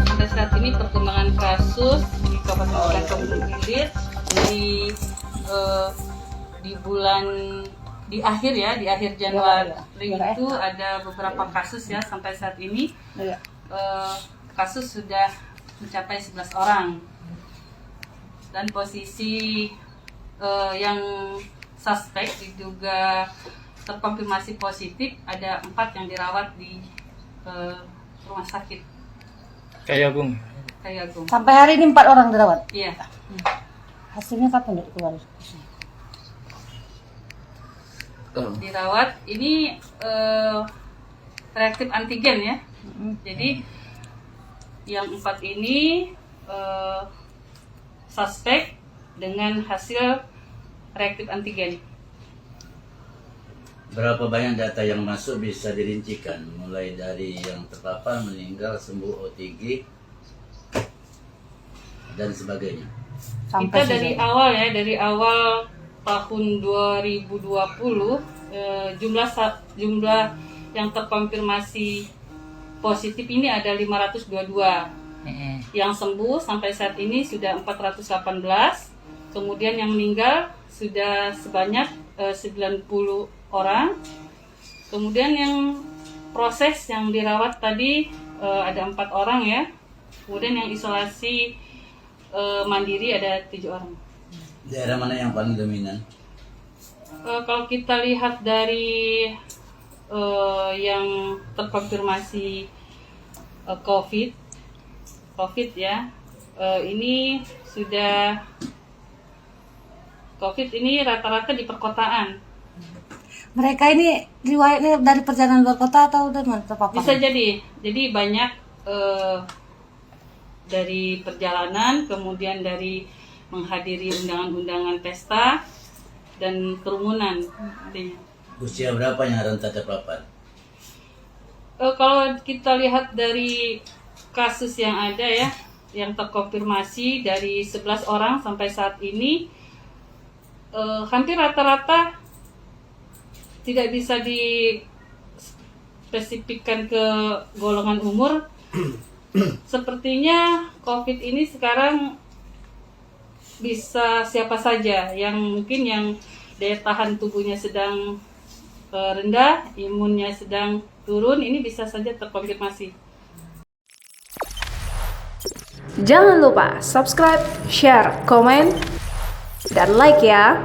Sampai saat ini perkembangan kasus di Kabupaten Kampung Gilir di bulan di akhir Januari itu ada beberapa kasus ya. Sampai saat ini kasus sudah mencapai 11 orang, dan posisi yang suspek diduga terkonfirmasi positif ada 4 yang dirawat di rumah sakit Kayagung. Sampai hari ini 4 orang dirawat. Iya. Hasilnya kapan keluar? Dirawat ini reaktif antigen ya. Jadi yang 4 ini suspek dengan hasil reaktif antigen. Berapa banyak data yang masuk bisa dirincikan, mulai dari yang terpapar, meninggal, sembuh, OTG, dan sebagainya. Kita dari awal tahun 2020 jumlah yang terkonfirmasi positif ini ada 522. Yang sembuh sampai saat ini sudah 418. Kemudian yang meninggal sudah sebanyak 90 orang. Kemudian yang proses yang dirawat tadi ada 4 orang ya. Kemudian yang isolasi mandiri ada 7 orang. Daerah mana yang paling dominan? Kalau kita lihat dari yang terkonfirmasi COVID ya, ini sudah COVID ini rata-rata di perkotaan. Mereka ini riwayatnya dari perjalanan luar kota atau dari mana terpapar? Bisa jadi banyak dari perjalanan, kemudian dari menghadiri undangan-undangan pesta dan kerumunan. Usia berapa yang rentan terpapar? Kalau kita lihat dari kasus yang ada ya, yang terkonfirmasi dari 11 orang sampai saat ini, hampir rata-rata tidak bisa dispesifikkan ke golongan umur. Sepertinya COVID ini sekarang bisa siapa saja yang mungkin yang daya tahan tubuhnya sedang rendah, imunnya sedang turun, ini bisa saja terkonfirmasi. Jangan lupa subscribe, share, komen, dan like ya.